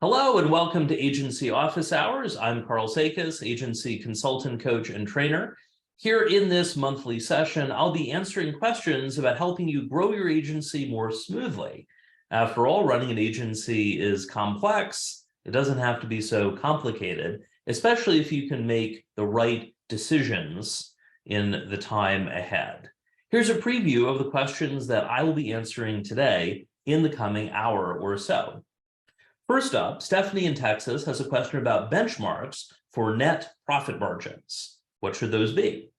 Hello and welcome to Agency Office Hours. I'm Karl Sakas, agency consultant, coach, and trainer. Here in this monthly session, I'll be answering questions about helping you grow your agency more smoothly. After all, running an agency is complex. It doesn't have to be so complicated, especially if you can make the right decisions in the time ahead. Here's a preview of the questions that I will be answering today in the coming hour or so. First up, Stephanie in Texas has a question about benchmarks for net profit margins. What should those be?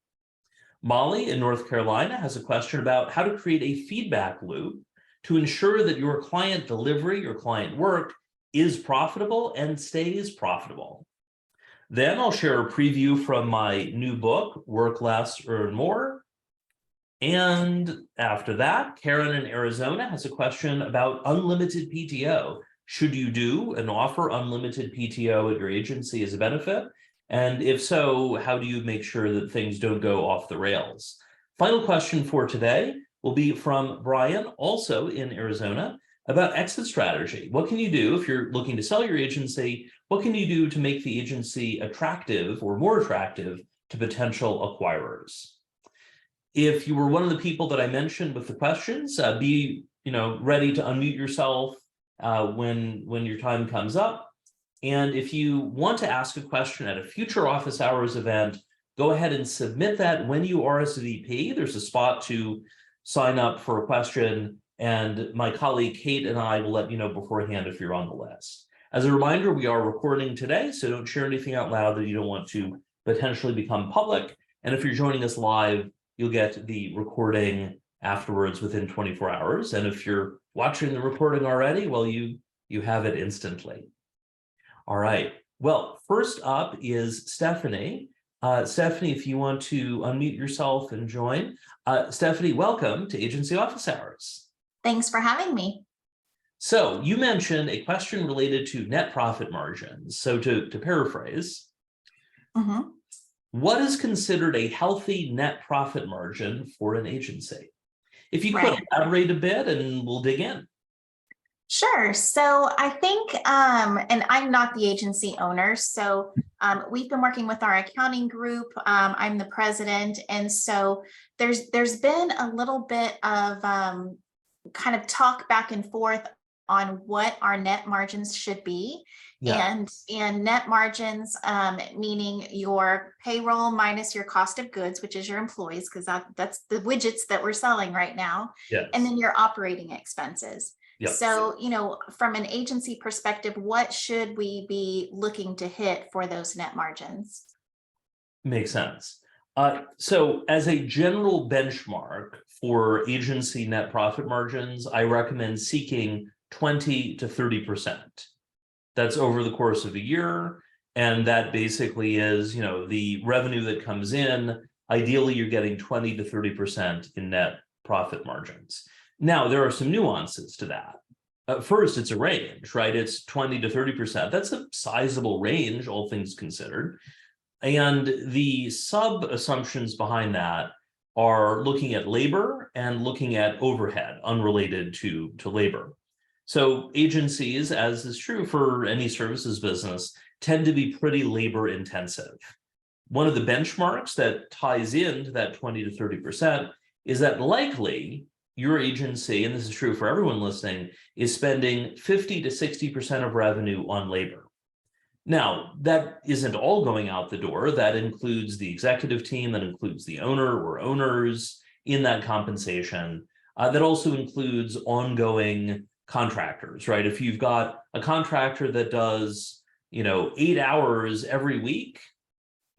Molly in North Carolina has a question about how to create a feedback loop to ensure that your client delivery, your client work, is profitable and stays profitable. Then I'll share a preview from my new book, Work Less, Earn More. And after that, Karen in Arizona has a question about unlimited PTO. Should you do and offer unlimited PTO at your agency as a benefit? And if so, how do you make sure that things don't go off the rails? Final question for today will be from Brian, also in Arizona, about exit strategy. What can you do if you're looking to sell your agency? What can you do to make the agency attractive or more attractive to potential acquirers? If you were one of the people that I mentioned with the questions, be ready to unmute yourself when your time comes up. And if you want to ask a question at a future office hours event, go ahead and submit that when you RSVP. There's a spot to sign up for a question, and my colleague Kate and I will let you know beforehand if you're on the list. As a reminder, we are recording today, so don't share anything out loud that you don't want to potentially become public. And if you're joining us live, you'll get the recording afterwards within 24 hours. And if you're watching the recording already, well, you have it instantly. All right. Well, first up is Stephanie. Stephanie, if you want to unmute yourself and join. Stephanie, welcome to Agency Office Hours. Thanks for having me. So you mentioned a question related to net profit margins. So to paraphrase, what is considered a healthy net profit margin for an agency? If you could elaborate a bit and we'll dig in. Sure. So I think, and I'm not the agency owner, so we've been working with our accounting group. I'm the president. And so there's been a little bit of kind of talk back and forth on what our net margins should be. Yeah. And net margins, meaning your payroll minus your cost of goods, which is your employees, because that's the widgets that we're selling right now. Yes. And then your operating expenses. Yep. So, from an agency perspective, what should we be looking to hit for those net margins? Makes sense. So as a general benchmark for agency net profit margins, I recommend seeking 20 to 30%. That's over the course of a year. And that basically is, the revenue that comes in. Ideally, you're getting 20 to 30% in net profit margins. Now, there are some nuances to that. First, it's a range, right? It's 20 to 30%. That's a sizable range, all things considered. And the sub-assumptions behind that are looking at labor and looking at overhead unrelated to labor. So agencies, as is true for any services business, tend to be pretty labor intensive. One of the benchmarks that ties into that 20 to 30% is that likely your agency, and this is true for everyone listening, is spending 50 to 60% of revenue on labor. Now, that isn't all going out the door. That includes the executive team, that includes the owner or owners in that compensation. That also includes ongoing contractors, right? If you've got a contractor that does, 8 hours every week,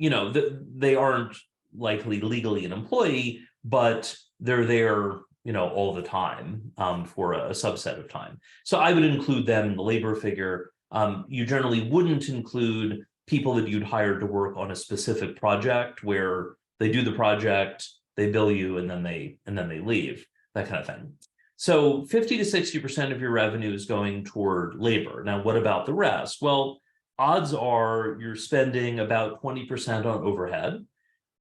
they aren't likely legally an employee, but they're there, all the time for a subset of time. So I would include them in the labor figure. You generally wouldn't include people that you'd hire to work on a specific project where they do the project, they bill you, and then they leave, that kind of thing. So 50 to 60% of your revenue is going toward labor. Now, what about the rest? Well, odds are you're spending about 20% on overhead.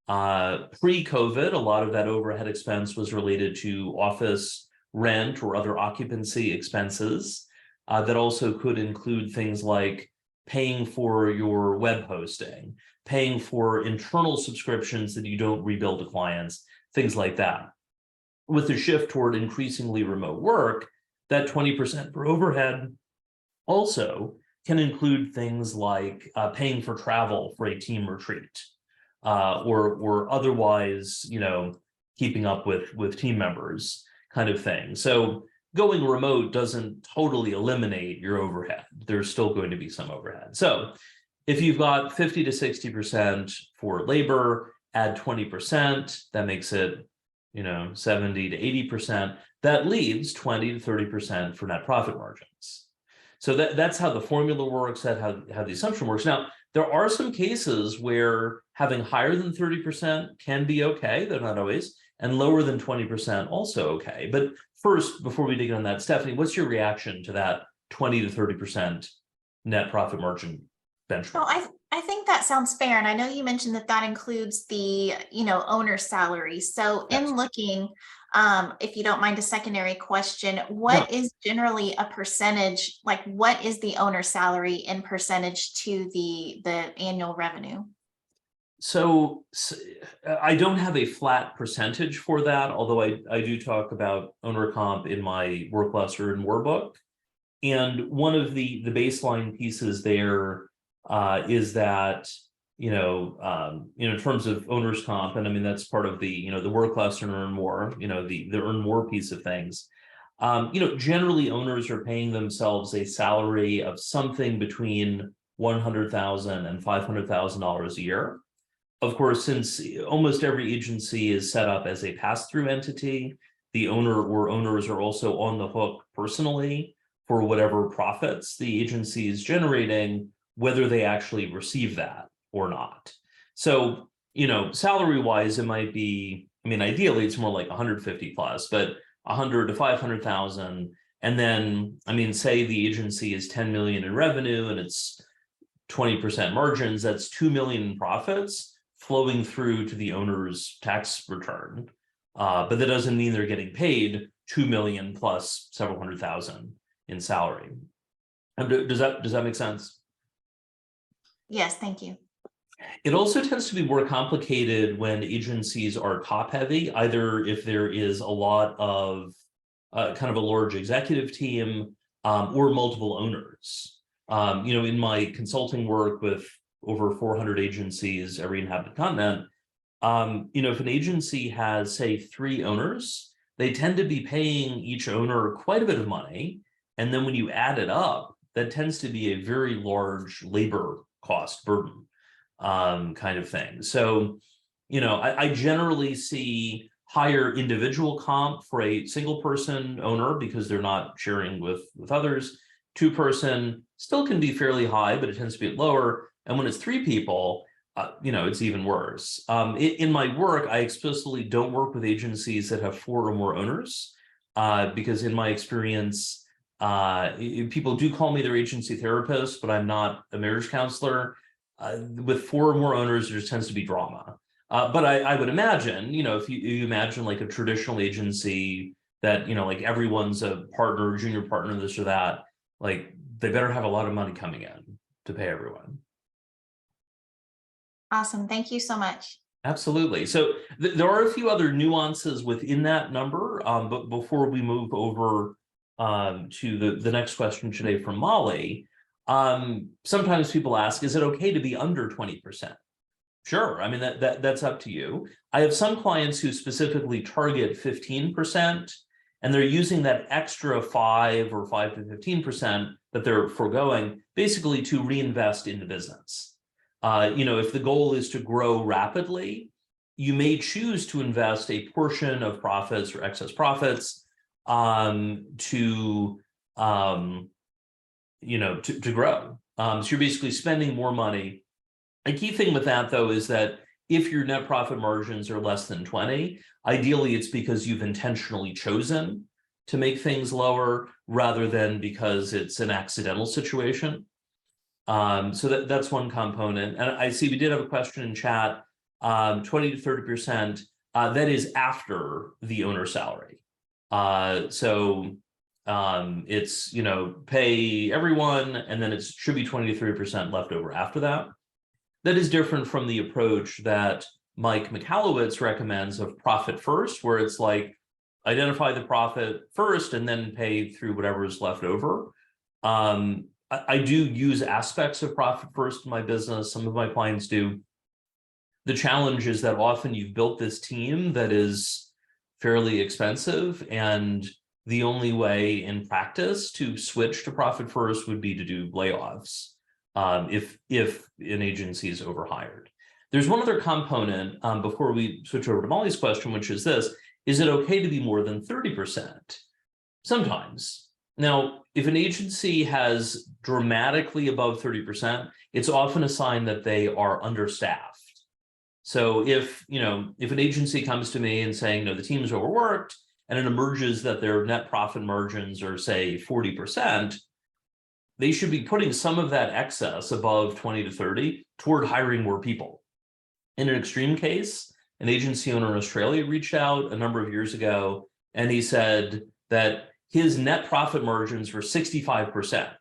Pre-COVID, a lot of that overhead expense was related to office rent or other occupancy expenses. That also could include things like paying for your web hosting, paying for internal subscriptions that you don't rebill to clients, things like that. With the shift toward increasingly remote work, that 20% for overhead also can include things like paying for travel for a team retreat, or otherwise, keeping up with team members kind of thing. So going remote doesn't totally eliminate your overhead. There's still going to be some overhead. So if you've got 50 to 60% for labor, add 20%, that makes it 70 to 80%. That leaves 20 to 30% for net profit margins. So that's how the formula works, how the assumption works. Now, there are some cases where having higher than 30% can be okay, they're not always, and lower than 20% also okay. But first, before we dig on that, Stephanie, what's your reaction to that 20 to 30% net profit margin benchmark? So I think that sounds fair. And I know you mentioned that includes the, owner's salary. So Yes. in looking, if you don't mind a secondary question, what is generally a percentage, like what is the owner's salary in percentage to the annual revenue? So I don't have a flat percentage for that, although I do talk about owner comp in my Work Less Earn More book. And one of the baseline pieces there is that, in terms of owner's comp, and I mean, that's part of the, the Work Less and Earn More, the Earn More piece of things. Generally owners are paying themselves a salary of something between $100,000 and $500,000 a year. Of course, since almost every agency is set up as a pass-through entity, the owner or owners are also on the hook personally for whatever profits the agency is generating, whether they actually receive that or not. So, salary-wise, it might be, I mean, ideally it's more like 150 plus, but 100 to 500,000. And then, I mean, say the agency is 10 million in revenue and it's 20% margins, that's 2 million in profits flowing through to the owner's tax return. But that doesn't mean they're getting paid 2 million plus several hundred thousand in salary. Does that make sense? Yes, thank you. It also tends to be more complicated when agencies are top heavy, either if there is a lot of kind of a large executive team or multiple owners. In my consulting work with over 400 agencies, every inhabited continent, if an agency has, say, 3 owners, they tend to be paying each owner quite a bit of money. And then when you add it up, that tends to be a very large labor cost burden kind of thing. So, I generally see higher individual comp for a single person owner because they're not sharing with others. 2-person still can be fairly high, but it tends to be lower. And when it's 3 people, it's even worse. In my work, I explicitly don't work with agencies that have 4 or more owners because in my experience, people do call me their agency therapist, but I'm not a marriage counselor. With 4 or more owners, there just tends to be drama. But I would imagine, if you imagine like a traditional agency that, like everyone's a partner, junior partner, this or that, like they better have a lot of money coming in to pay everyone. Awesome. Thank you so much. Absolutely. So there are a few other nuances within that number, but before we move over to the next question today from Molly, sometimes people ask, is it okay to be under 20%? Sure. I mean, that's up to you. I have some clients who specifically target 15%, and they're using that extra 5 or 5 to 15% that they're foregoing basically to reinvest in the business. If the goal is to grow rapidly, you may choose to invest a portion of profits or excess profits to grow. So you're basically spending more money. A key thing with that, though, is that if your net profit margins are less than 20, ideally it's because you've intentionally chosen to make things lower rather than because it's an accidental situation. So that's one component. And I see we did have a question in chat, 20 to 30%, that is after the owner salary. So It's, pay everyone, and then it should be 20 to 30% left over after that. That is different from the approach that Mike Michalowicz recommends of profit first, where it's like identify the profit first and then pay through whatever is left over. I do use aspects of profit first in my business. Some of my clients do. The challenge is that often you've built this team that is fairly expensive, and the only way in practice to switch to profit first would be to do layoffs if an agency is overhired. There's one other component before we switch over to Molly's question, which is this: is it okay to be more than 30%? Sometimes. Now, if an agency has dramatically above 30%, it's often a sign that they are understaffed. So if an agency comes to me and saying, no, the team's overworked, and it emerges that their net profit margins are, say, 40%, they should be putting some of that excess above 20 to 30 toward hiring more people. In an extreme case, an agency owner in Australia reached out a number of years ago, and he said that his net profit margins were 65%.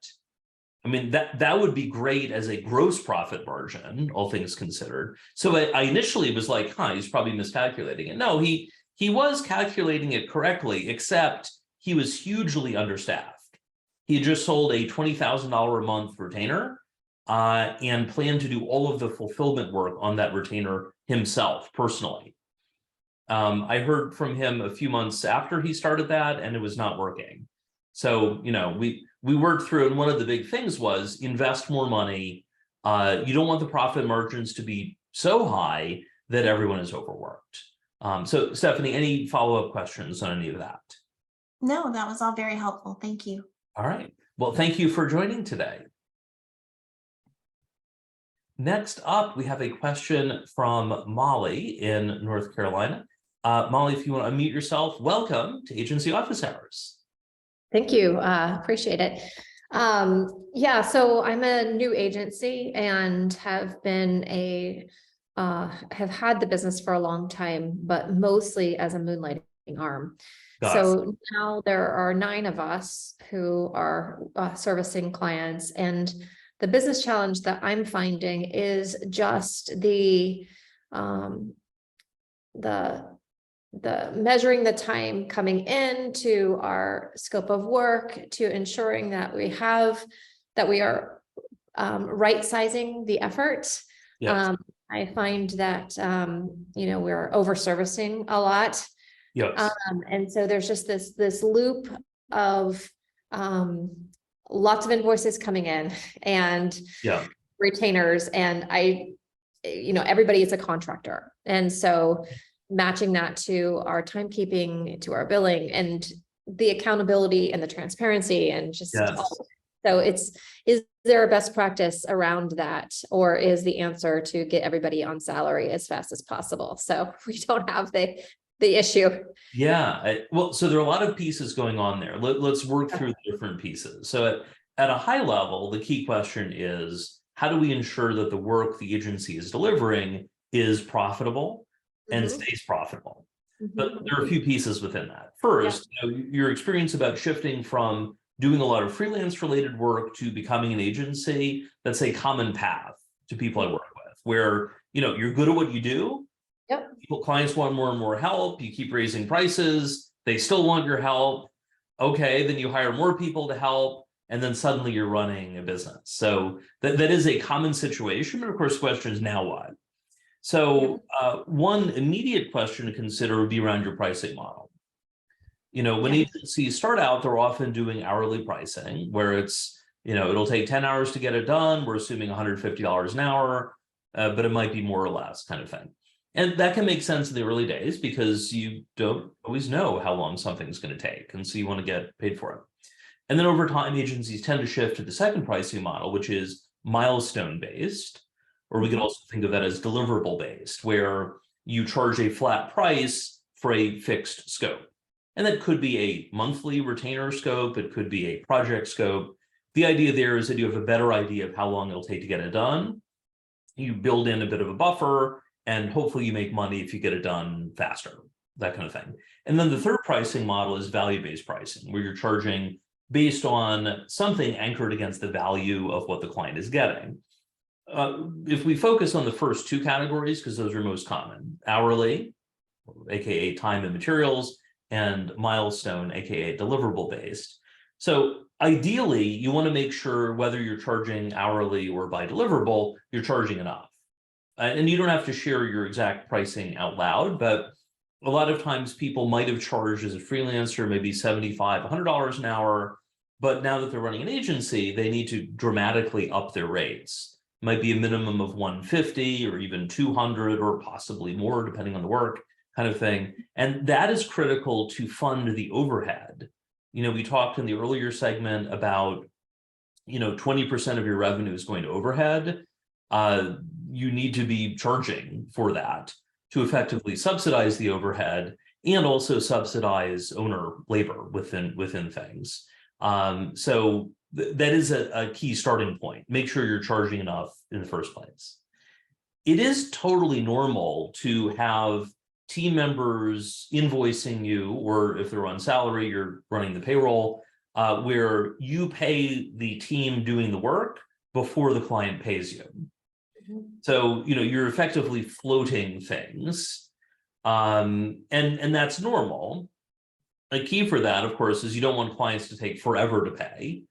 I mean, that would be great as a gross profit margin, all things considered. So I initially was like, he's probably miscalculating it. No, he was calculating it correctly, except he was hugely understaffed. He had just sold a $20,000 a month retainer and planned to do all of the fulfillment work on that retainer himself personally. I heard from him a few months after he started that, and it was not working. So, we worked through, and one of the big things was invest more money. You don't want the profit margins to be so high that everyone is overworked. So, Stephanie, any follow-up questions on any of that? No, that was all very helpful. Thank you. All right. Well, thank you for joining today. Next up, we have a question from Molly in North Carolina. Molly, if you want to unmute yourself, welcome to Agency Office Hours. Thank you. Appreciate it. So I'm a new agency and have been have had the business for a long time, but mostly as a moonlighting arm. So now there are 9 of us who are servicing clients, and the business challenge that I'm finding is just the measuring the time coming into our scope of work, to ensuring that we are right sizing the effort. Yes. I find that we're over servicing a lot. Yes. And so there's just this loop of lots of invoices coming in and retainers, and everybody is a contractor, and so matching that to our timekeeping, to our billing, and the accountability and the transparency, and just so is there a best practice around that, or is the answer to get everybody on salary as fast as possible so we don't have the issue? Well, so there are a lot of pieces going on there. Let's work through the different pieces. So at a high level, the key question is, how do we ensure that the work the agency is delivering is profitable and stays profitable? But there are a few pieces within that. First, your experience about shifting from doing a lot of freelance related work to becoming an agency, that's a common path to people I work with, where you're good at what you do. Clients want more and more help. You keep raising prices. They still want your help. Okay, then you hire more people to help, and then suddenly you're running a business. So that is a common situation. But of course, the question is, now what? So one immediate question to consider would be around your pricing model. When agencies start out, they're often doing hourly pricing, where it's, it'll take 10 hours to get it done. We're assuming $150 an hour, but it might be more or less, kind of thing. And that can make sense in the early days because you don't always know how long something's going to take. And so you want to get paid for it. And then over time, agencies tend to shift to the second pricing model, which is milestone based, or we can also think of that as deliverable based, where you charge a flat price for a fixed scope. And that could be a monthly retainer scope. It could be a project scope. The idea there is that you have a better idea of how long it'll take to get it done. You build in a bit of a buffer, and hopefully you make money if you get it done faster. that kind of thing. And then the third pricing model is value-based pricing, where you're charging based on something anchored against the value of what the client is getting. If we focus on the first two categories, because those are most common, hourly, aka time and materials, and milestone, aka deliverable based. So ideally, you want to make sure whether you're charging hourly or by deliverable, you're charging enough. And you don't have to share your exact pricing out loud, but a lot of times people might have charged as a freelancer, maybe $75, $100 an hour, but now that they're running an agency, they need to dramatically up their rates. Might be a minimum of 150 or even 200 or possibly more, depending on the work kind of thing. And that is critical to fund the overhead. You know, we talked in the earlier segment about, 20% of your revenue is going to overhead. You need to be charging for that to effectively subsidize the overhead and also subsidize owner labor within things. So that is a key starting point. Make sure you're charging enough in the first place. It is totally normal to have team members invoicing you, or if they're on salary, you're running the payroll, where you pay the team doing the work before the client pays you. So, you're effectively floating things, and that's normal. A key for that, of course, is you don't want clients to take forever to pay.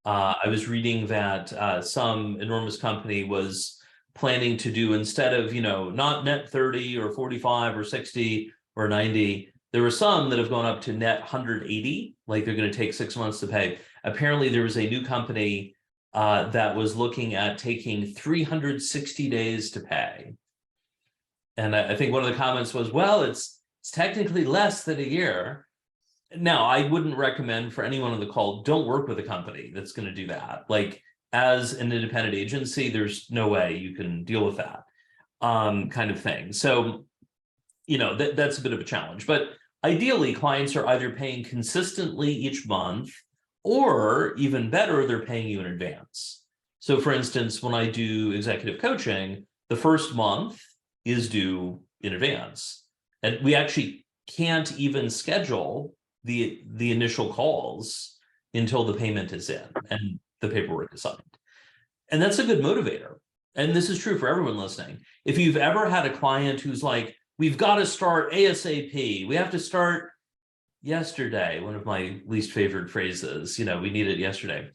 I was reading that some enormous company was planning to do, instead of, not net 30 or 45 or 60 or 90, there were some that have gone up to net 180, like they're going to take 6 months to pay. Apparently, there was a new company that was looking at taking 360 days to pay. And I think one of the comments was, well, it's technically less than a year. Now, I wouldn't recommend for anyone on the call, don't work with a company that's going to do that. Like, as an independent agency, there's no way you can deal with that kind of thing. So, that's a bit of a challenge. But ideally, clients are either paying consistently each month, or even better, they're paying you in advance. So for instance, when I do executive coaching, the first month is due in advance. And we actually can't even schedule the initial calls until the payment is in and the paperwork is signed. And that's a good motivator. And this is true for everyone listening. If you've ever had a client who's like, we've got to start ASAP, we have to start yesterday, one of my least favorite phrases, we need it yesterday,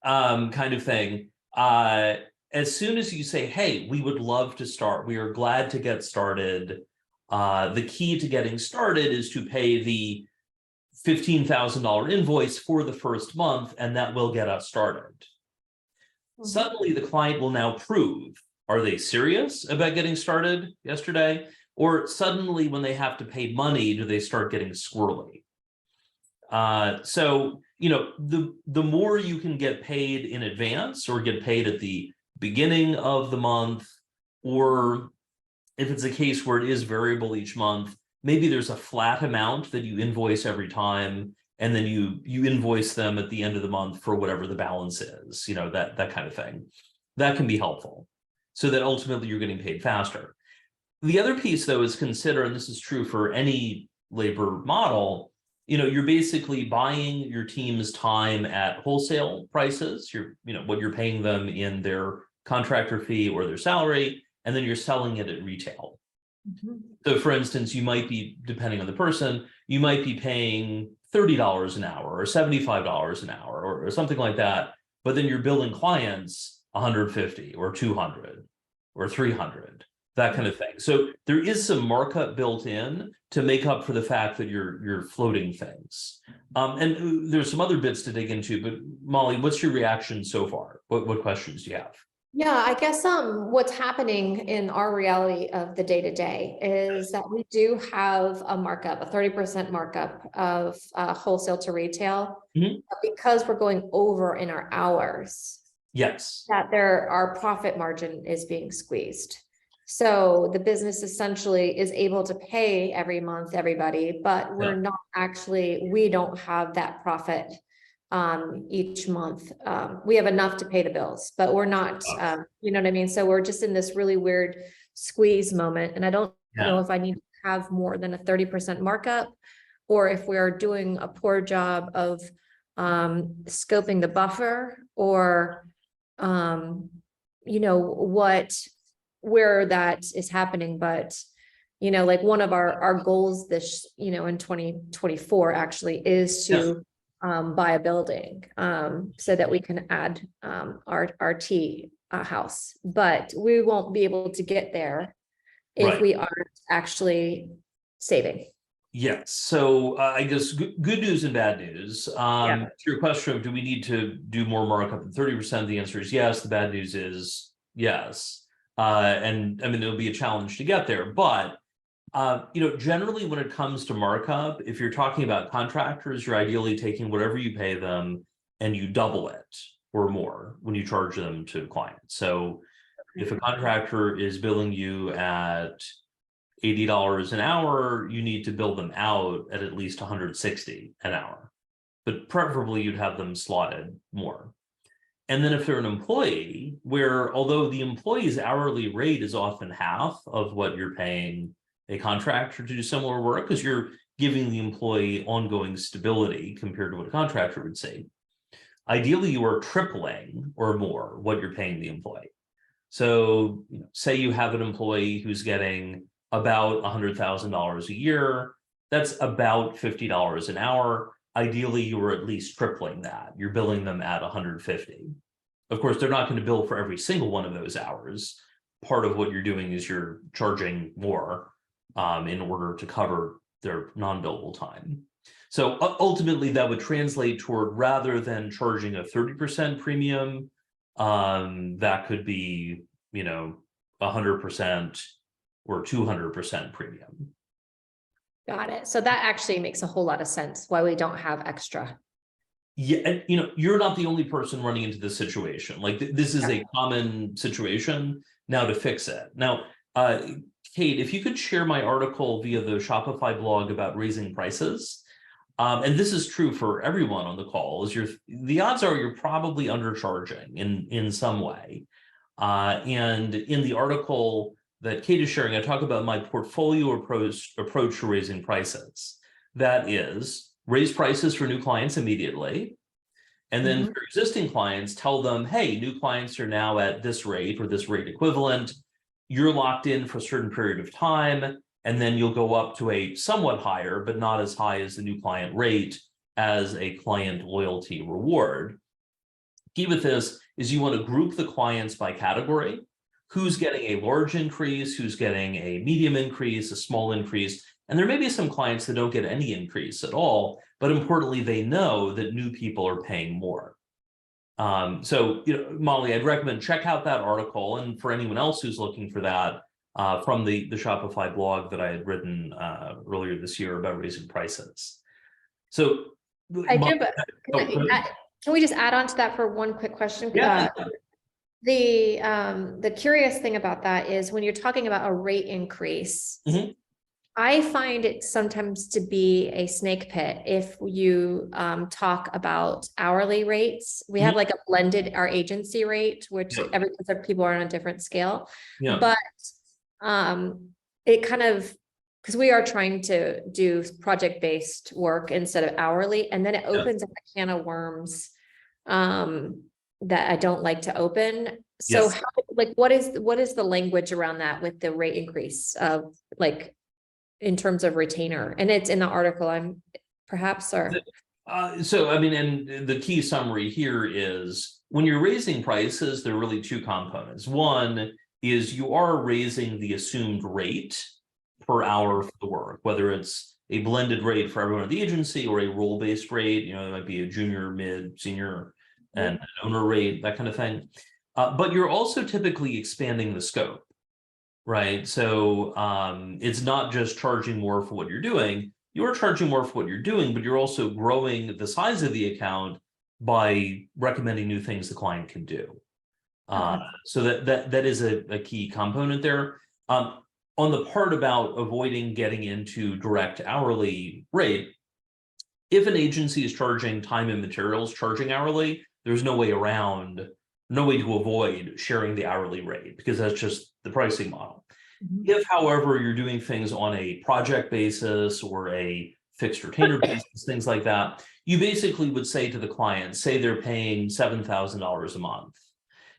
kind of thing. As soon as you say, hey, we would love to start, we are glad to get started. The key to getting started is to pay the $15,000 invoice for the first month, and that will get us started. Suddenly, the client will now prove, are they serious about getting started yesterday? Or suddenly, when they have to pay money, do they start getting squirrely? So, the more you can get paid in advance or get paid at the beginning of the month, or if it's a case where it is variable each month, maybe there's a flat amount that you invoice every time, and then you invoice them at the end of the month for whatever the balance is, that kind of thing. That can be helpful, so that ultimately you're getting paid faster. The other piece, though, is consider, and this is true for any labor model, you're basically buying your team's time at wholesale prices. What you're paying them in their contractor fee or their salary, and then you're selling it at retail. So for instance, you might be, depending on the person, you might be paying $30 an hour or $75 an hour or something like that, but then you're billing clients 150 or 200 or 300, that kind of thing. So there is some markup built in to make up for the fact that you're floating things. And there's some other bits to dig into, but Molly, what's your reaction so far? What questions do you have? Yeah, I guess what's happening in our reality of the day-to-day is that we do have a markup, a 30% markup of wholesale to retail, because we're going over in our hours. Yes. That our profit margin is being squeezed. So the business essentially is able to pay every month everybody, but we're not actually, we don't have that profit each month. We have enough to pay the bills, but we're not, you know what I mean? So we're just in this really weird squeeze moment. And I don't know if I need to have more than a 30% markup, or if we are doing a poor job of scoping the buffer, or you know, where that is happening. But you know, like one of our goals this, you know, in 2024 actually is to buy a building so that we can add our tea house, but we won't be able to get there if we aren't actually saving. Yes. So I guess good news and bad news. To your question of do we need to do more markup than 30%? The answer is yes. The bad news is yes. And I mean, it'll be a challenge to get there, but you know, generally when it comes to markup, if you're talking about contractors, you're ideally taking whatever you pay them and you double it or more when you charge them to clients. So if a contractor is billing you at $80 an hour, you need to bill them out at least $160 an hour, but preferably you'd have them slotted more. And then if they're an employee, where although the employee's hourly rate is often half of what you're paying a contractor to do similar work, because you're giving the employee ongoing stability compared to what a contractor would say. Ideally, you are tripling or more what you're paying the employee. So you know, say you have an employee who's getting about $100,000 a year, that's about $50 an hour. Ideally, you are at least tripling that. You're billing them at $150. Of course, they're not going to bill for every single one of those hours. Part of what you're doing is you're charging more in order to cover their non-billable time. So ultimately, that would translate toward, rather than charging a 30% premium, that could be, you know, 100% or 200% premium. Got it. So that actually makes a whole lot of sense why we don't have extra. Yeah, and you know, you're not the only person running into this situation. Like this is a common situation. Now to fix it. Now, Kate, if you could share my article via the Shopify blog about raising prices. And this is true for everyone on the call, is the odds are you're probably undercharging in some way. And in the article that Kate is sharing, I talk about my portfolio approach to raising prices. That is, raise prices for new clients immediately. And then for existing clients, tell them, hey, new clients are now at this rate or this rate equivalent. You're locked in for a certain period of time. And then you'll go up to a somewhat higher, but not as high as the new client rate as a client loyalty reward. Key with this is you want to group the clients by category. Who's getting a large increase, who's getting a medium increase, a small increase. And there may be some clients that don't get any increase at all, but importantly, they know that new people are paying more. So, you know, Molly, I'd recommend check out that article. And for anyone else who's looking for that, from the Shopify blog that I had written earlier this year about raising prices. So I do, but can we just add on to that for one quick question? Yeah. The curious thing about that is when you're talking about a rate increase, I find it sometimes to be a snake pit if you talk about hourly rates. We have like a blended, our agency rate, which every people are on a different scale. But it kind of, because we are trying to do project-based work instead of hourly, and then it opens up a can of worms that I don't like to open. So how, like, what is the language around that with the rate increase of like, in terms of retainer? And it's in the article, I'm perhaps, or. So, I mean, and the key summary here is when you're raising prices, there are really two components. One is you are raising the assumed rate per hour for the work, whether it's a blended rate for everyone at the agency or a role-based rate, you know, it might be a junior, mid, senior, and an owner rate, that kind of thing. But you're also typically expanding the scope, right? So it's not just charging more for what you're doing. You're charging more for what you're doing, but you're also growing the size of the account by recommending new things the client can do. So that is a key component there. On the part about avoiding getting into direct hourly rate, if an agency is charging time and materials, charging hourly, there's no way to avoid sharing the hourly rate because that's just the pricing model. If, however, you're doing things on a project basis or a fixed retainer basis, things like that, you basically would say to the client, say they're paying $7,000 a month.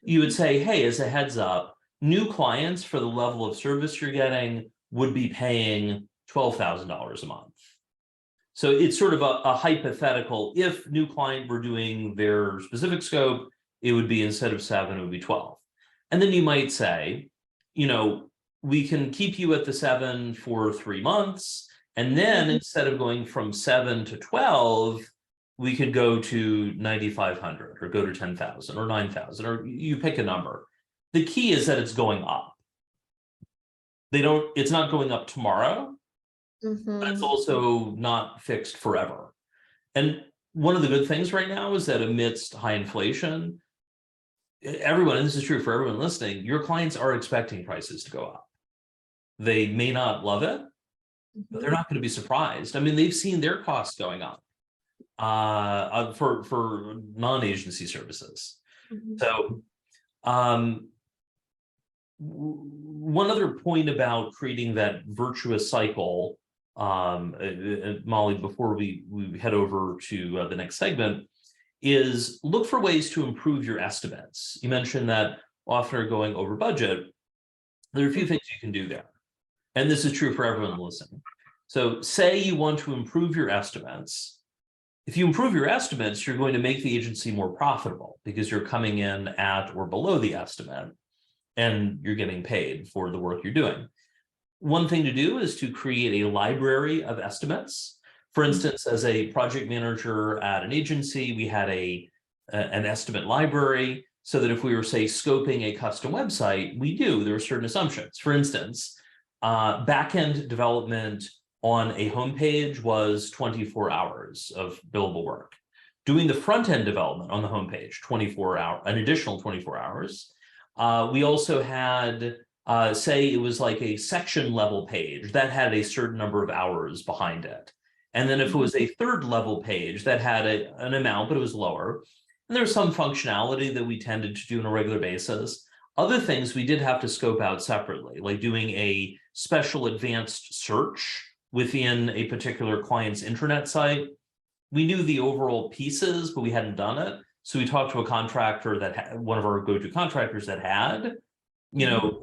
You would say, hey, as a heads up, new clients for the level of service you're getting would be paying $12,000 a month. So it's sort of a hypothetical. If new client were doing their specific scope, it would be, instead of 7, it would be 12. And then you might say, you know, we can keep you at the 7 for 3 months. And then instead of going from 7 to 12, we could go to 9,500 or go to 10,000 or 9,000, or you pick a number. The key is that it's going up. It's not going up tomorrow, but it's also not fixed forever. And one of the good things right now is that amidst high inflation, everyone, and this is true for everyone listening, your clients are expecting prices to go up. They may not love it, but they're not going to be surprised. I mean, they've seen their costs going up for non-agency services. So one other point about creating that virtuous cycle, Molly, before we head over to the next segment, is look for ways to improve your estimates. You mentioned that often are going over budget. There are a few things you can do there. And this is true for everyone listening. So say you want to improve your estimates. If you improve your estimates, you're going to make the agency more profitable because you're coming in at or below the estimate and you're getting paid for the work you're doing. One thing to do is to create a library of estimates. For instance, as a project manager at an agency, we had an estimate library so that if we were, say, scoping a custom website, there were certain assumptions. For instance, backend development on a homepage was 24 hours of billable work. Doing the front-end development on the homepage, an additional 24 hours. We also had, say it was like a section level page that had a certain number of hours behind it. And then if it was a third level page that had an amount, but it was lower, and there was some functionality that we tended to do on a regular basis. Other things we did have to scope out separately, like doing a special advanced search within a particular client's intranet site. We knew the overall pieces, but we hadn't done it. So we talked to a contractor that had, one of our go-to contractors that had,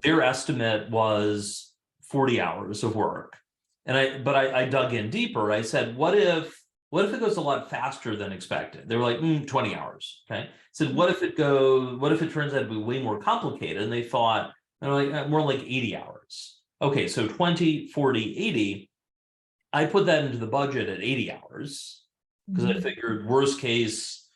their estimate was 40 hours of work. And I dug in deeper. I said, what if it goes a lot faster than expected? They were like, 20 hours. Okay. I said, what if it turns out to be way more complicated? And they thought, more like 80 hours. Okay. So 20, 40, 80. I put that into the budget at 80 hours because I figured worst case,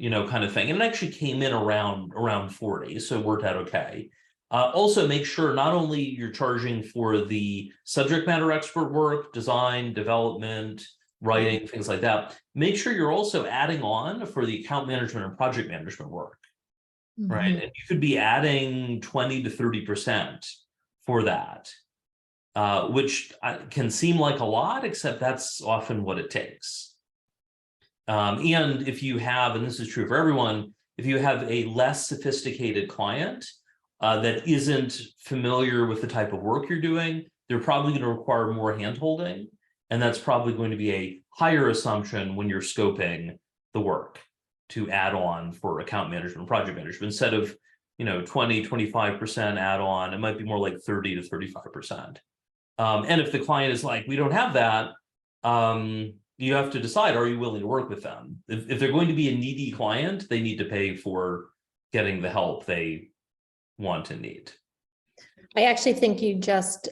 kind of thing. And it actually came in around 40. So it worked out okay. Also make sure not only you're charging for the subject matter expert work, design, development, writing, things like that. Make sure you're also adding on for the account management and project management work, right? And you could be adding 20 to 30% for that, which can seem like a lot, except that's often what it takes. And if you have, and this is true for everyone, if you have a less sophisticated client that isn't familiar with the type of work you're doing, they're probably going to require more handholding. And that's probably going to be a higher assumption when you're scoping the work to add on for account management and project management. Instead of 20, 25% add on, it might be more like 30 to 35%. And if the client is like, we don't have that, you have to decide, are you willing to work with them? If they're going to be a needy client, they need to pay for getting the help they want and need. I actually think you just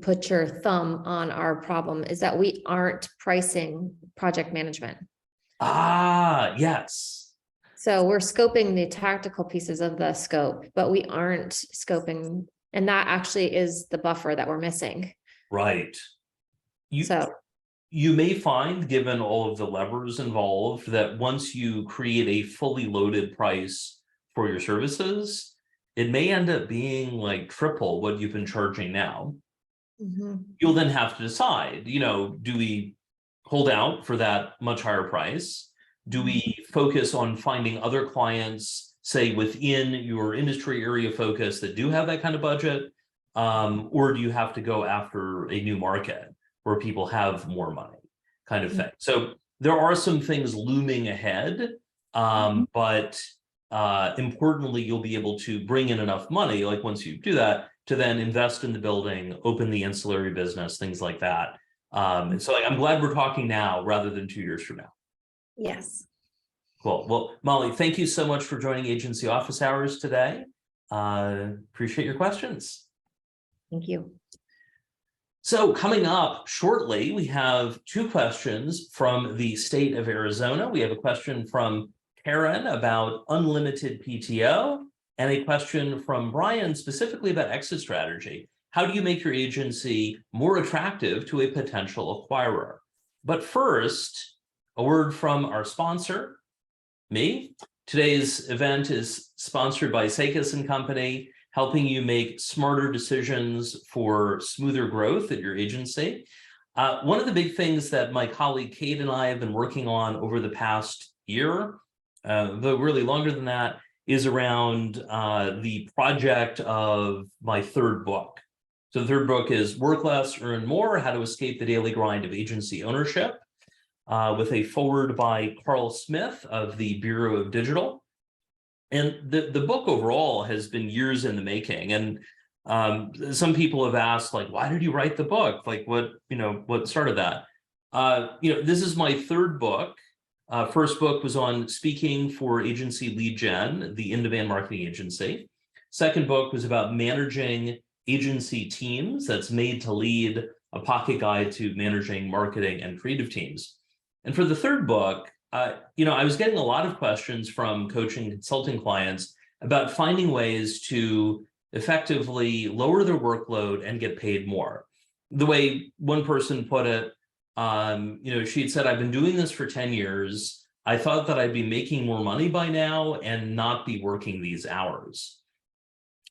put your thumb on our problem, is that we aren't pricing project management. Yes. So we're scoping the tactical pieces of the scope, but we aren't scoping, and that actually is the buffer that we're missing. Right. You may find, given all of the levers involved, that once you create a fully loaded price for your services, it may end up being like triple what you've been charging now. You'll then have to decide, do we hold out for that much higher price? Do we focus on finding other clients, say within your industry area focus, that do have that kind of budget? or do you have to go after a new market where people have more money, kind of thing? So there are some things looming ahead, but importantly, you'll be able to bring in enough money, like once you do that, to then invest in the building, open the ancillary business, things like that. And so I'm glad we're talking now rather than 2 years from now. Yes. Cool. Well, Molly, thank you so much for joining Agency Office Hours today. Appreciate your questions. Thank you. So coming up shortly, we have 2 questions from the state of Arizona. We have a question from Karen about unlimited PTO, and a question from Brian specifically about exit strategy. How do you make your agency more attractive to a potential acquirer? But first, a word from our sponsor, me. Today's event is sponsored by Sakas & Company, helping you make smarter decisions for smoother growth at your agency. One of the big things that my colleague Kate and I have been working on over the past year, though really longer than that, is around the project of my 3rd book. So the 3rd book is Work Less, Earn More, How to Escape the Daily Grind of Agency Ownership, with a foreword by Karl Smith of the Bureau of Digital. And the book overall has been years in the making. And some people have asked, like, why did you write the book? Like, what started that? This is my 3rd book. First book was on speaking for agency lead gen, the in-demand marketing agency. Second book was about managing agency teams. That's Made to Lead, a pocket guide to managing marketing and creative teams. And for the 3rd book, I was getting a lot of questions from coaching and consulting clients about finding ways to effectively lower their workload and get paid more. The way one person put it, she had said, I've been doing this for 10 years. I thought that I'd be making more money by now and not be working these hours.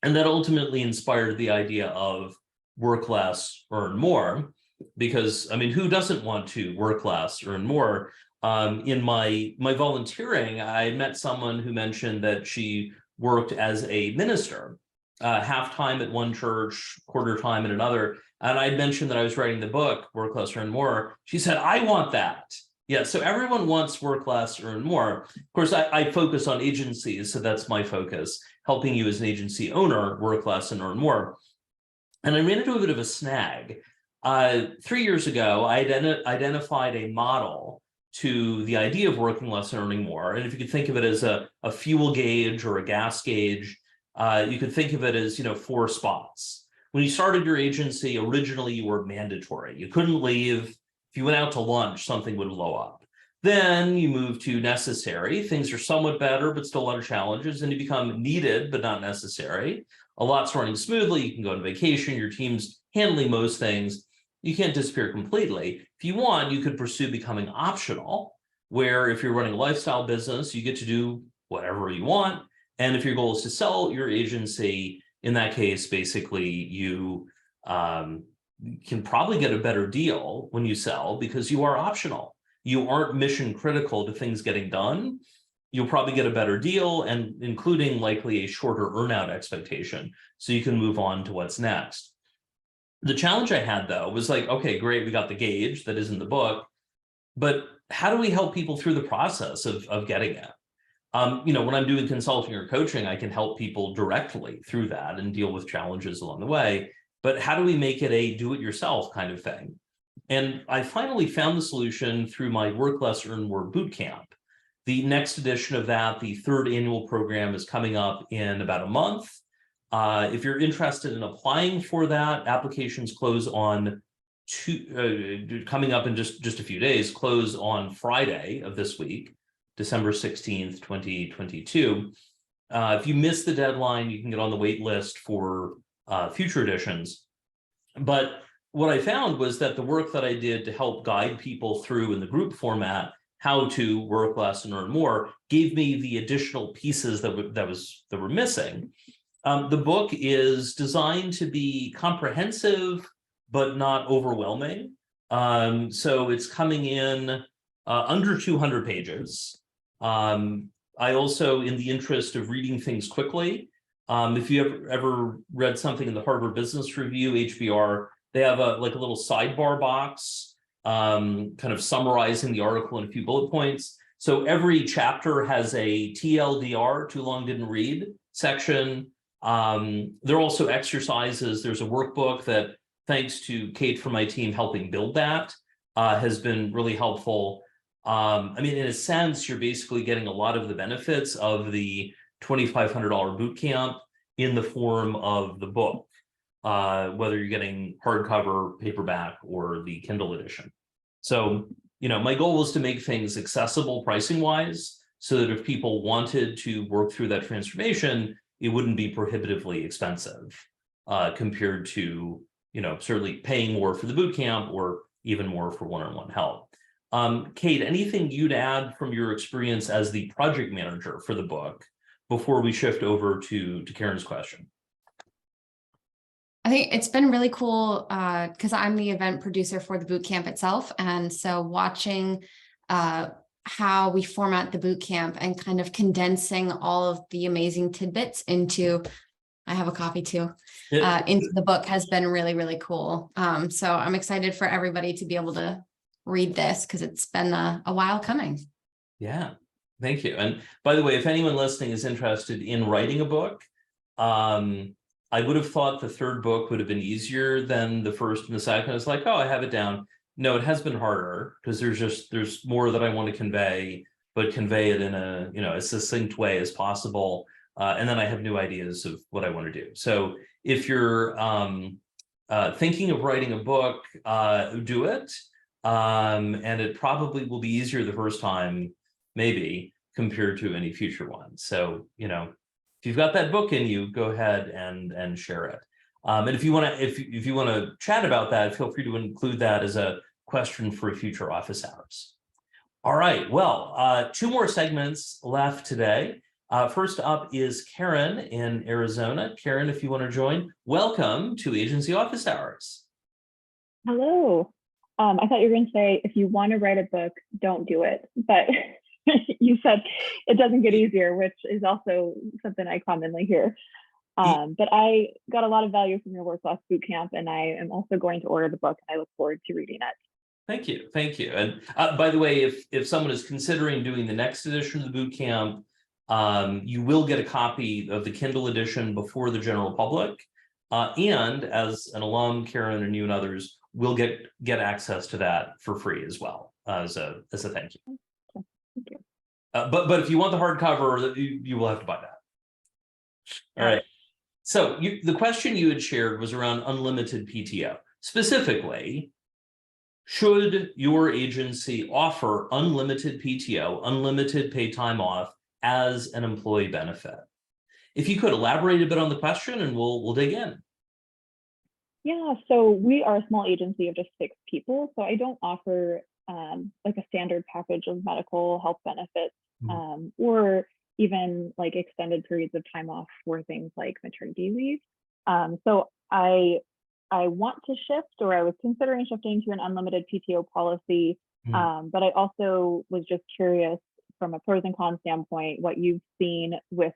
And that ultimately inspired the idea of work less, earn more, because, who doesn't want to work less, earn more? In my volunteering, I met someone who mentioned that she worked as a minister, half-time at one church, quarter time at another. And I mentioned that I was writing the book, Work Less, Earn More. She said, I want that. Yeah, so everyone wants work less, earn more. Of course, I focus on agencies, so that's my focus, helping you as an agency owner work less and earn more. And I ran into a bit of a snag. 3 years ago, I identified a model to the idea of working less and earning more. And if you could think of it as a fuel gauge or a gas gauge, you could think of it as 4 spots. When you started your agency, originally you were mandatory. You couldn't leave. If you went out to lunch, something would blow up. Then you move to necessary. Things are somewhat better, but still a lot of challenges. And you become needed, but not necessary. A lot's running smoothly. You can go on vacation. Your team's handling most things. You can't disappear completely. If you want, you could pursue becoming optional, where if you're running a lifestyle business, you get to do whatever you want. And if your goal is to sell your agency, in that case, basically you can probably get a better deal when you sell because you are optional. You aren't mission critical to things getting done. You'll probably get a better deal, and including likely a shorter earnout expectation, so you can move on to what's next. The challenge I had, though, was like, okay, great, we got the gauge that is in the book, but how do we help people through the process of getting it? When I'm doing consulting or coaching, I can help people directly through that and deal with challenges along the way. But how do we make it a do-it-yourself kind of thing? And I finally found the solution through my Work Less, Earn More bootcamp. The next edition of that, the 3rd annual program, is coming up in about a month. If you're interested in applying for that, applications close on coming up in just a few days, close on Friday of this week, December 16th, 2022. If you miss the deadline, you can get on the wait list for future editions. But what I found was that the work that I did to help guide people through in the group format how to work less and earn more gave me the additional pieces that were missing. The book is designed to be comprehensive, but not overwhelming. So it's coming in under 200 pages. I also, in the interest of reading things quickly, If you ever read something in the Harvard Business Review, HBR, they have a little sidebar box, kind of summarizing the article in a few bullet points. So every chapter has a TLDR, too long didn't read, section. There are also exercises. There's a workbook that, thanks to Kate from my team helping build that, has been really helpful. I mean, in a sense, you're basically getting a lot of the benefits of the $2,500 boot camp in the form of the book, whether you're getting hardcover, paperback, or the Kindle edition. So, my goal was to make things accessible pricing wise, so that if people wanted to work through that transformation, it wouldn't be prohibitively expensive compared to, certainly paying more for the boot camp or even more for one-on-one help. Kate, anything you'd add from your experience as the project manager for the book before we shift over to Karen's question? I think it's been really cool because I'm the event producer for the boot camp itself. And so watching how we format the boot camp and kind of condensing all of the amazing tidbits into, I have a copy too, into the book has been really, really cool. So I'm excited for everybody to be able to read this because it's been a while coming. Yeah, thank you. And by the way, if anyone listening is interested in writing a book, I would have thought the third book would have been easier than the first and the second. I was like, oh, I have it down. No, it has been harder because there's more that I want to convey, but convey it in a, a succinct way as possible. And then I have new ideas of what I want to do. So if you're thinking of writing a book, do it. And it probably will be easier the first time, maybe, compared to any future ones. So, if you've got that book in you, go ahead and share it. And if you want to chat about that, feel free to include that as a question for future office hours. All right. Well, 2 more segments left today. First up is Karen in Arizona. Karen, if you want to join, welcome to Agency Office Hours. Hello. I thought you were going to say, if you want to write a book, don't do it. But you said it doesn't get easier, which is also something I commonly hear. But I got a lot of value from your work last boot camp, and I am also going to order the book, and I look forward to reading it. Thank you. Thank you. And by the way, if someone is considering doing the next edition of the boot camp, you will get a copy of the Kindle edition before the general public. And as an alum, Karen and you and others will get access to that for free as well, as a thank you. Thank you. But if you want the hardcover, you will have to buy that. All right. So the question you had shared was around unlimited PTO. Specifically, should your agency offer unlimited PTO, unlimited paid time off, as an employee benefit? If you could elaborate a bit on the question, and we'll dig in. Yeah, so we are a small agency of just 6 people, so I don't offer like a standard package of medical health benefits, or even like extended periods of time off for things like maternity leave. So I want to shift, or I was considering shifting to an unlimited PTO policy, but I also was just curious from a pros and cons standpoint, what you've seen with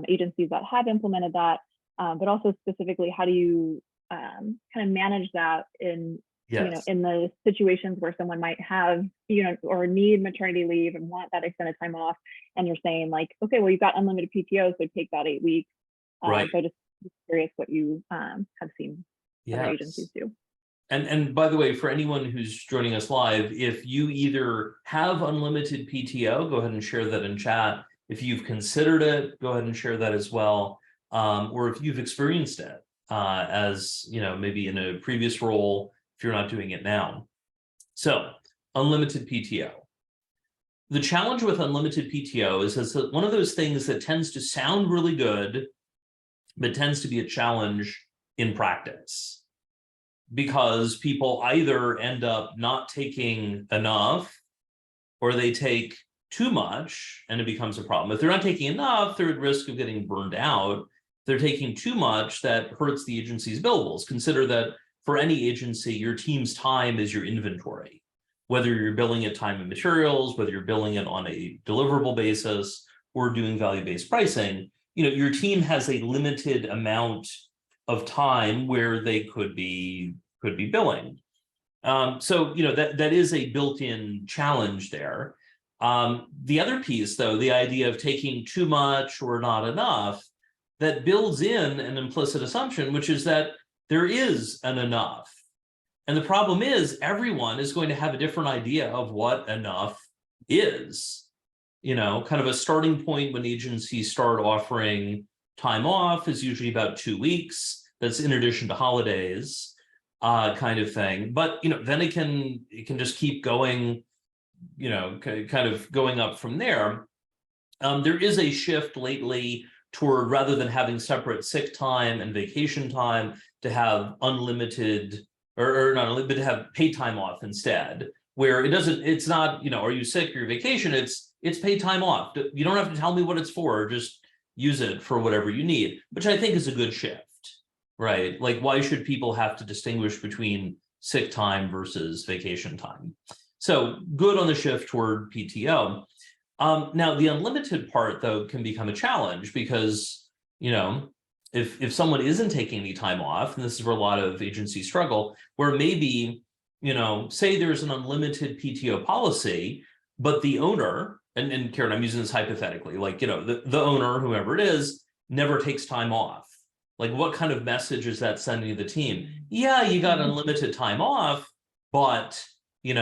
agencies that have implemented that, but also specifically, how do you kind of manage that in in the situations where someone might have, or need maternity leave and want that extended time off, and you're saying like, okay, well, you've got unlimited PTO, so take that 8 weeks. Right. So just curious what you have seen other agencies do. And by the way, for anyone who's joining us live, if you either have unlimited PTO, go ahead and share that in chat. If you've considered it, go ahead and share that as well. Or if you've experienced it as, maybe in a previous role, if you're not doing it now. So unlimited PTO. The challenge with unlimited PTO is it's one of those things that tends to sound really good, but tends to be a challenge in practice, because people either end up not taking enough, or they take too much and it becomes a problem. If they're not taking enough, they're at risk of getting burned out. If they're taking too much, that hurts the agency's billables. Consider that for any agency, your team's time is your inventory. Whether you're billing it time and materials, whether you're billing it on a deliverable basis, or doing value-based pricing, your team has a limited amount of time where they could be billing. So, that is a built-in challenge there. The other piece, though, the idea of taking too much or not enough, that builds in an implicit assumption, which is that there is an enough. And the problem is everyone is going to have a different idea of what enough is. Kind of a starting point when agencies start offering time off is usually about 2 weeks. That's in addition to holidays, kind of thing. But then it can just keep going, kind of going up from there. There is a shift lately toward, rather than having separate sick time and vacation time, to have unlimited or not unlimited, but to have paid time off instead, where it's not, are you sick or vacation? It's paid time off. You don't have to tell me what it's for, just use it for whatever you need, which I think is a good shift, right? Like, why should people have to distinguish between sick time versus vacation time? So good on the shift toward PTO. Now, the unlimited part, though, can become a challenge because, if someone isn't taking any time off, and this is where a lot of agencies struggle, where maybe, say there's an unlimited PTO policy, but the owner, and Karen, I'm using this hypothetically, like, the owner, whoever it is, never takes time off. Like, what kind of message is that sending to the team? Yeah, you got unlimited time off, but you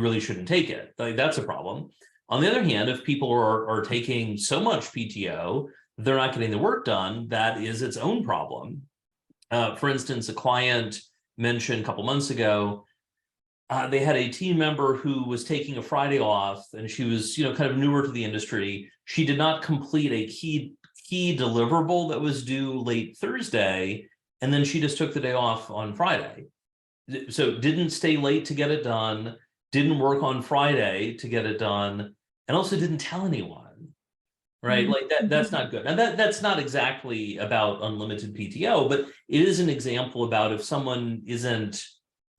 really shouldn't take it. Like, that's a problem. On the other hand, if people are taking so much PTO, they're not getting the work done, that is its own problem. For instance, a client mentioned a couple months ago, they had a team member who was taking a Friday off, and she was, kind of newer to the industry. She did not complete a key deliverable that was due late Thursday, and then she just took the day off on Friday. So didn't stay late to get it done, didn't work on Friday to get it done, and also didn't tell anyone, right? Like that's not good. And that's not exactly about unlimited PTO, but it is an example about if someone isn't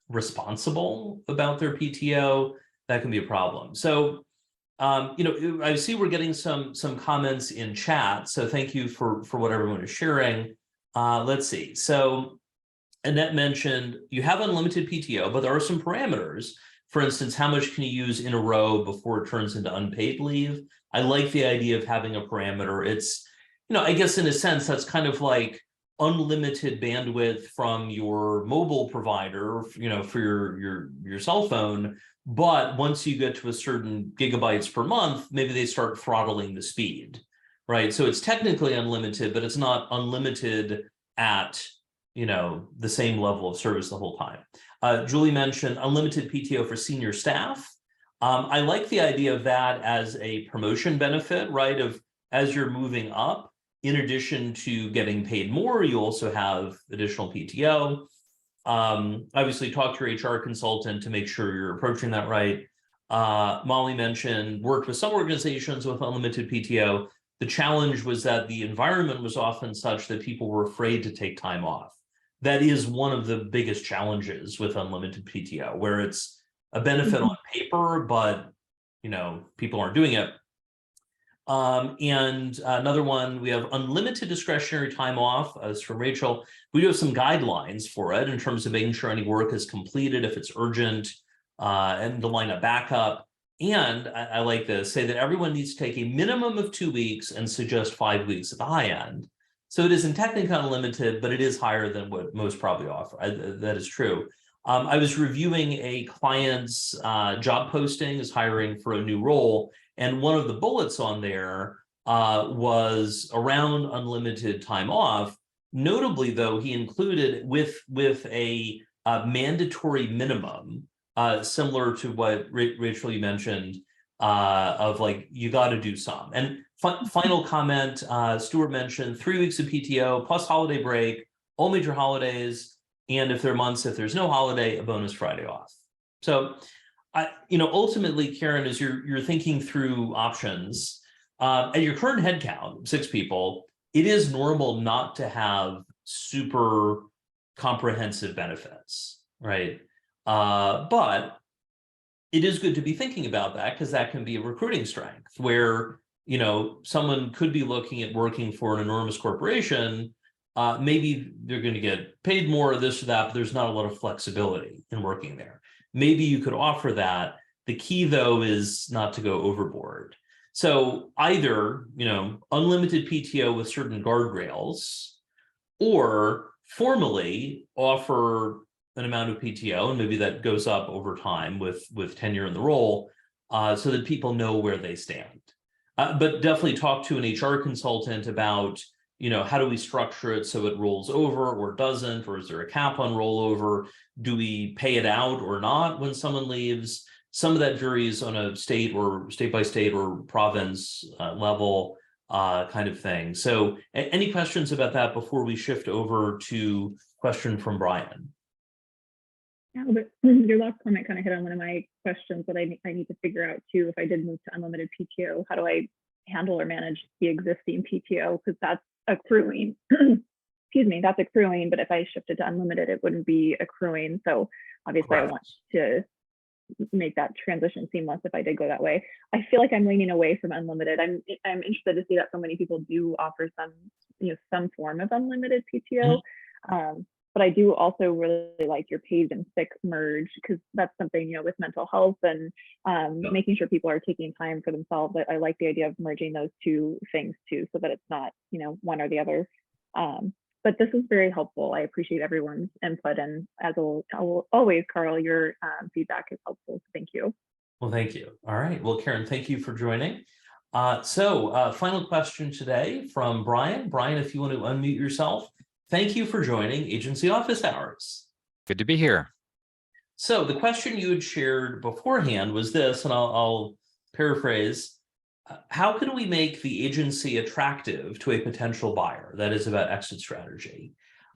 responsible about their PTO, that can be a problem. So, I see we're getting some comments in chat. So thank you for what everyone is sharing. Let's see. So Annette mentioned you have unlimited PTO, but there are some parameters. For instance, how much can you use in a row before it turns into unpaid leave? I like the idea of having a parameter. It's, I guess in a sense, that's kind of like unlimited bandwidth from your mobile provider, for your cell phone. But once you get to a certain gigabytes per month, maybe they start throttling the speed, right? So it's technically unlimited, but it's not unlimited at the same level of service the whole time. Julie mentioned unlimited PTO for senior staff. I like the idea of that as a promotion benefit, right? Of as you're moving up, in addition to getting paid more, you also have additional PTO. Obviously, talk to your HR consultant to make sure you're approaching that right. Molly mentioned worked with some organizations with unlimited PTO. The challenge was that the environment was often such that people were afraid to take time off. That is one of the biggest challenges with unlimited PTO, where it's a benefit on paper, but people aren't doing it. And another one, we have unlimited discretionary time off, as from Rachel. We do have some guidelines for it in terms of making sure any work is completed if it's urgent, and to line up backup. And I like this, say that everyone needs to take a minimum of 2 weeks and suggest 5 weeks at the high end. So it isn't technically unlimited, but it is higher than what most probably offer. That is true. I was reviewing a client's job posting, is hiring for a new role. And one of the bullets on there was around unlimited time off. Notably, though, he included with a mandatory minimum, similar to what Rachel, you mentioned, of like, you got to do some. And final comment, Stuart mentioned 3 weeks of PTO plus holiday break, all major holidays. And if there are months, if there's no holiday, a bonus Friday off. So, ultimately, Karen, as you're thinking through options, at your current headcount, 6 people, it is normal not to have super comprehensive benefits, right? But it is good to be thinking about that, because that can be a recruiting strength where someone could be looking at working for an enormous corporation. Maybe they're going to get paid more or this or that, but there's not a lot of flexibility in working there. Maybe you could offer that. The key, though, is not to go overboard. So either, unlimited PTO with certain guardrails, or formally offer an amount of PTO, and maybe that goes up over time with tenure in the role, so that people know where they stand. But definitely talk to an HR consultant about, how do we structure it so it rolls over or doesn't, or is there a cap on rollover? Do we pay it out or not when someone leaves? Some of that varies on a state by state or province level kind of thing. So any questions about that before we shift over to question from Brian? Yeah, but your last comment kind of hit on one of my questions that I need to figure out too. If I did move to unlimited PTO, how do I handle or manage the existing PTO? Because that's accruing. Excuse me, that's accruing. But if I shifted to unlimited, it wouldn't be accruing. So obviously, correct. I want to make that transition seamless if I did go that way. I feel like I'm leaning away from unlimited. I'm interested to see that so many people do offer some form of unlimited PTO. Mm-hmm. But I do also really like your paid and sick merge, because that's something, with mental health and making sure people are taking time for themselves. I like the idea of merging those two things too, so that it's not, one or the other. But this is very helpful. I appreciate everyone's input. And as always, Karl, your feedback is helpful. Thank you. Well, thank you. All right. Well, Karen, thank you for joining. Final question today from Brian. Brian, if you want to unmute yourself. Thank you for joining Agency Office Hours. Good to be here. So the question you had shared beforehand was this, and I'll paraphrase. How can we make the agency attractive to a potential buyer? That is about exit strategy.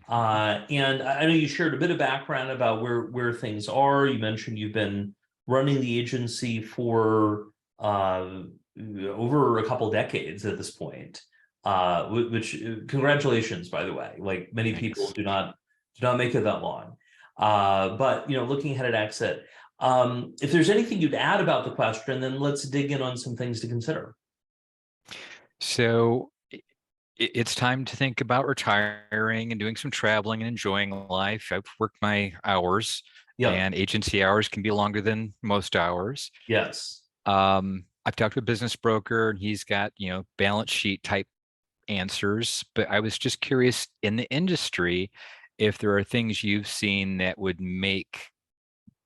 And I know you shared a bit of background about where things are. You mentioned you've been running the agency for over a couple decades at this point. Which congratulations, by the way. Like, many people do not make it that long. But looking ahead at exit, if there's anything you'd add about the question, then let's dig in on some things to consider. So it's time to think about retiring and doing some traveling and enjoying life. I've worked my hours, and agency hours can be longer than most hours. Yes. I've talked to a business broker, and he's got balance sheet type answers, but I was just curious, in the industry, if there are things you've seen that would make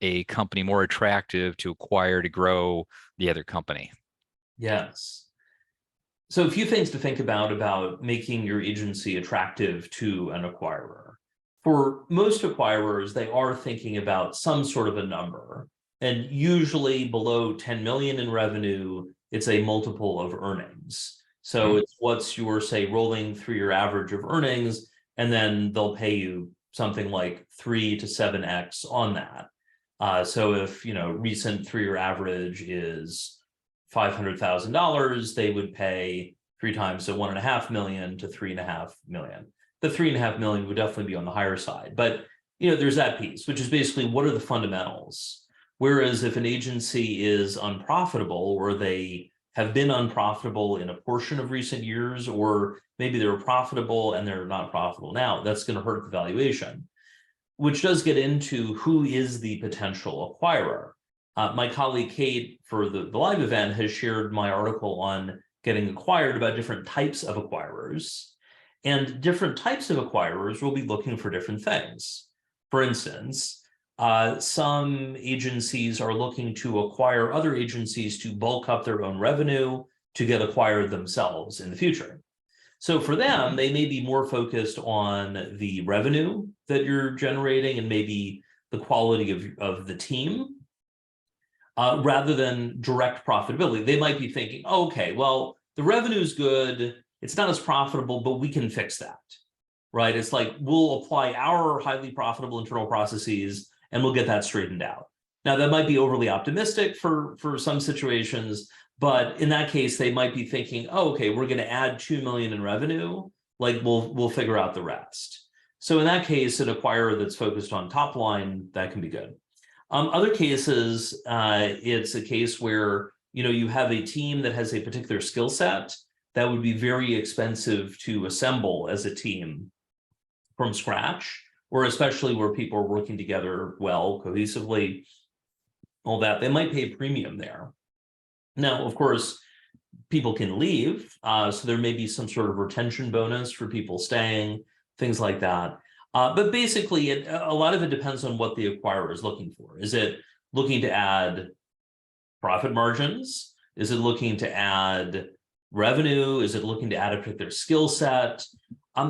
a company more attractive to acquire to grow the other company. Yes. So a few things to think about making your agency attractive to an acquirer. For most acquirers, they are thinking about some sort of a number, and usually below 10 million in revenue, it's a multiple of earnings. So it's what's your, say, rolling through your average of earnings, and then they'll pay you something like 3 to 7x on that. So if, recent 3-year average is $500,000, they would pay 3 times, so 1.5 million to 3.5 million. The 3.5 million would definitely be on the higher side. But, there's that piece, which is basically, what are the fundamentals? Whereas if an agency is unprofitable, or they have been unprofitable in a portion of recent years, or maybe they were profitable and they're not profitable now, that's going to hurt the valuation, which does get into who is the potential acquirer. My colleague Kate, for the live event, has shared my article on getting acquired about different types of acquirers, and different types of acquirers will be looking for different things. For instance, some agencies are looking to acquire other agencies to bulk up their own revenue to get acquired themselves in the future. So for them, they may be more focused on the revenue that you're generating and maybe the quality of the team, rather than direct profitability. They might be thinking, oh, okay, well, the revenue is good, it's not as profitable, but we can fix that, right? It's like, we'll apply our highly profitable internal processes and we'll get that straightened out. Now, that might be overly optimistic for some situations, but in that case, they might be thinking, oh, okay, we're going to add 2 million in revenue, like we'll figure out the rest. So in that case, an acquirer that's focused on top line, that can be good. Other cases, it's a case where you have a team that has a particular skill set that would be very expensive to assemble as a team from scratch, or especially where people are working together well, cohesively, all that, they might pay a premium there. Now, of course, people can leave, so there may be some sort of retention bonus for people staying, things like that. But basically, a lot of it depends on what the acquirer is looking for. Is it looking to add profit margins? Is it looking to add revenue? Is it looking to add a particular skill set?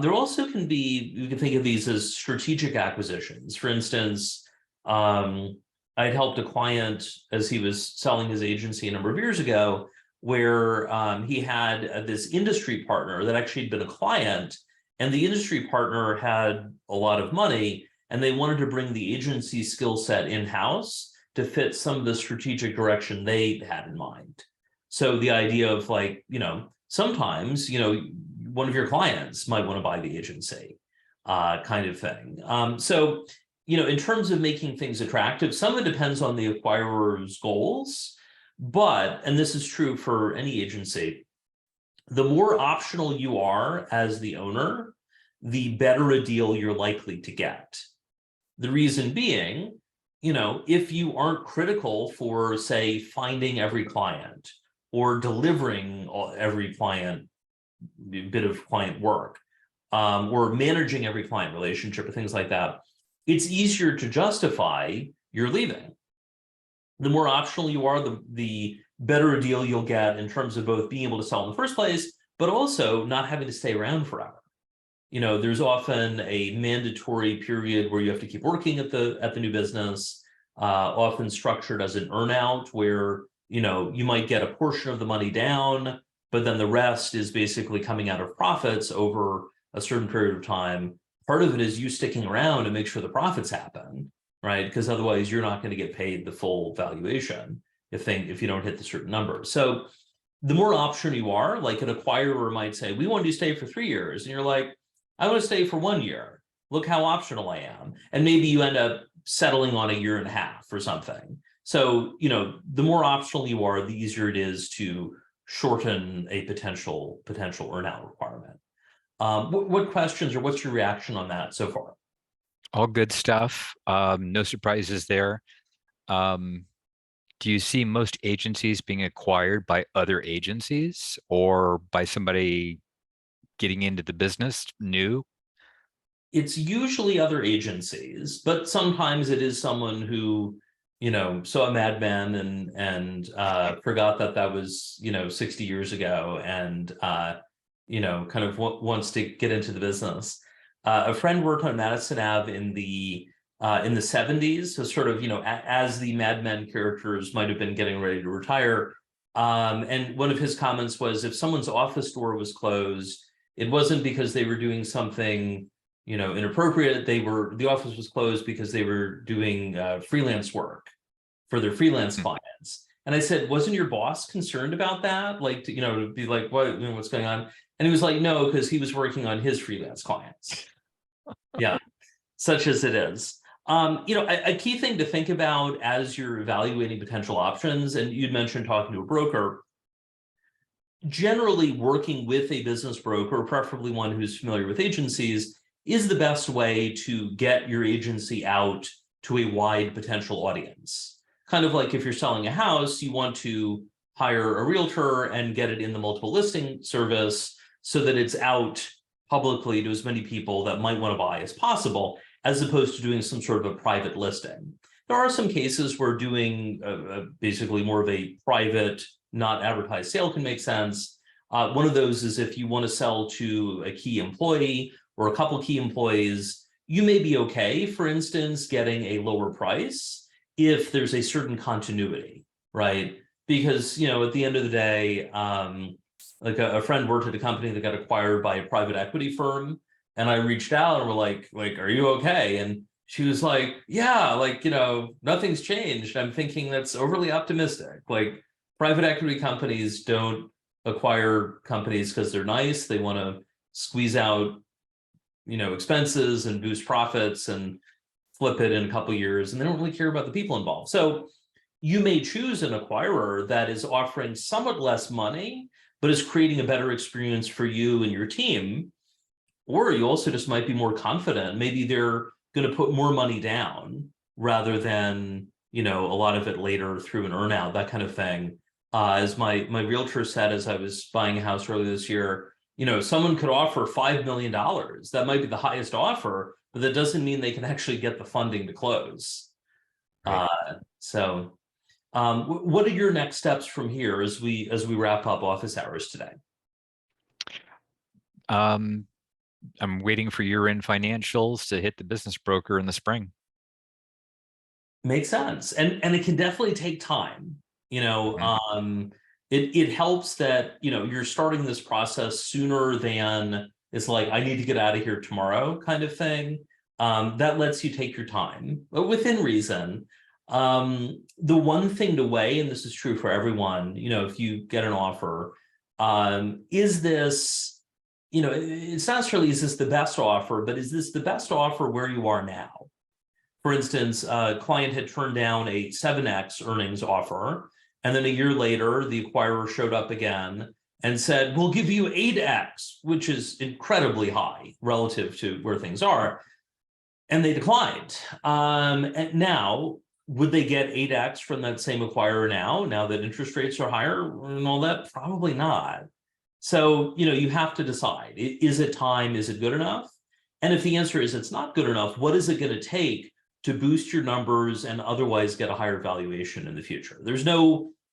There also can be, you can think of these as strategic acquisitions. For instance, I'd helped a client as he was selling his agency a number of years ago, where he had this industry partner that actually had been a client, and the industry partner had a lot of money, and they wanted to bring the agency skill set in-house to fit some of the strategic direction they had in mind. So the idea of like, sometimes, one of your clients might want to buy the agency, kind of thing. So, in terms of making things attractive, some of it depends on the acquirer's goals, but, and this is true for any agency, the more optional you are as the owner, the better a deal you're likely to get. The reason being, if you aren't critical for, say, finding every client or delivering every client bit of client work, or managing every client relationship or things like that, it's easier to justify your leaving. The more optional you are, the better a deal you'll get in terms of both being able to sell in the first place, but also not having to stay around forever. There's often a mandatory period where you have to keep working at the new business, often structured as an earnout where, you might get a portion of the money down, but then the rest is basically coming out of profits over a certain period of time. Part of it is you sticking around to make sure the profits happen, right? Because otherwise you're not going to get paid the full valuation if you don't hit the certain number. So the more optional you are, like an acquirer might say, we want you to stay for 3 years. And you're like, I want to stay for 1 year. Look how optional I am. And maybe you end up settling on 1.5 years or something. So, the more optional you are, the easier it is to shorten a potential earnout requirement. What questions or what's your reaction on that so far? All good stuff. No surprises there. Do you see most agencies being acquired by other agencies or by somebody getting into the business new? It's usually other agencies, but sometimes it is someone who, saw Mad Men and forgot that was, 60 years ago and, kind of wants to get into the business. A friend worked on Madison Ave in the 70s, so sort of, as the Mad Men characters might have been getting ready to retire. And one of his comments was, if someone's office door was closed, it wasn't because they were doing something, inappropriate. The office was closed because they were doing freelance work for their freelance clients. And I said, wasn't your boss concerned about that? Like, to be like, what's going on? And he was like, no, because he was working on his freelance clients. Yeah, such as it is. A key thing to think about as you're evaluating potential options, and you'd mentioned talking to a broker, generally working with a business broker, preferably one who's familiar with agencies, is the best way to get your agency out to a wide potential audience. Kind of like if you're selling a house, you want to hire a realtor and get it in the multiple listing service so that it's out publicly to as many people that might want to buy as possible, as opposed to doing some sort of a private listing. There are some cases where doing basically more of a private, not advertised sale can make sense. One of those is if you want to sell to a key employee or a couple key employees, you may be okay, for instance, getting a lower price if there's a certain continuity, right? Because, at the end of the day, like a friend worked at a company that got acquired by a private equity firm. And I reached out and we're like, are you okay? And she was like, yeah, nothing's changed. I'm thinking that's overly optimistic. Like private equity companies don't acquire companies because they're nice. They want to squeeze out, expenses and boost profits and flip it in a couple of years. And they don't really care about the people involved. So, you may choose an acquirer that is offering somewhat less money, but is creating a better experience for you and your team. Or you also just might be more confident. Maybe they're going to put more money down rather than, a lot of it later through an earnout, that kind of thing. As my realtor said, as I was buying a house earlier this year, someone could offer $5 million. That might be the highest offer, but that doesn't mean they can actually get the funding to close. Right. What are your next steps from here as we wrap up office hours today? I'm waiting for year-end financials to hit the business broker in the spring. Makes sense. And it can definitely take time. It helps that, you're starting this process sooner than it's like, I need to get out of here tomorrow kind of thing. That lets you take your time, but within reason. The one thing to weigh, and this is true for everyone, if you get an offer, is this, it's not necessarily, is this the best offer, but is this the best offer where you are now? For instance, a client had turned down a 7x earnings offer, and then a year later, the acquirer showed up again and said, we'll give you 8x, which is incredibly high relative to where things are. And they declined. And now, would they get 8x from that same acquirer now that interest rates are higher and all that? Probably not. So, you have to decide, is it time? Is it good enough? And if the answer is it's not good enough, what is it going to take to boost your numbers and otherwise get a higher valuation in the future?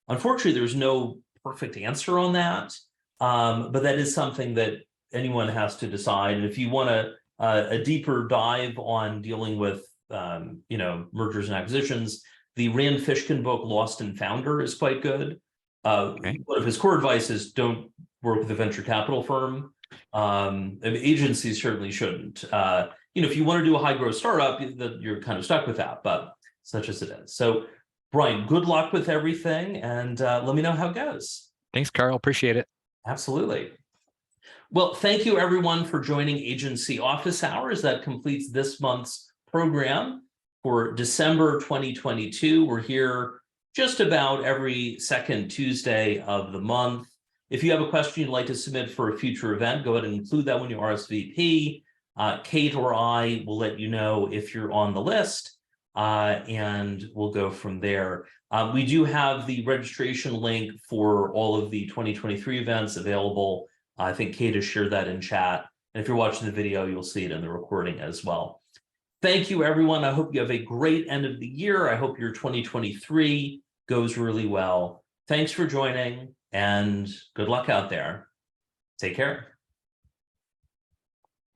Unfortunately, there's no perfect answer on that, but that is something that anyone has to decide. And if you want a deeper dive on dealing with, mergers and acquisitions, the Rand Fishkin book, Lost and Founder, is quite good. Okay. One of his core advice is don't work with a venture capital firm. Agencies certainly shouldn't. If you want to do a high growth startup, you're kind of stuck with that, but such as it is. So, Brian, good luck with everything, and let me know how it goes. Thanks, Karl. Appreciate it. Absolutely. Well, thank you everyone for joining Agency Office Hours. That completes this month's program for December 2022. We're here just about every second Tuesday of the month. If you have a question you'd like to submit for a future event, go ahead and include that when you RSVP. Kate or I will let you know if you're on the list, and we'll go from there. We do have the registration link for all of the 2023 events available. I think Kate has shared that in chat. And if you're watching the video, you'll see it in the recording as well. Thank you, everyone. I hope you have a great end of the year. I hope your 2023 goes really well. Thanks for joining, and good luck out there. Take care.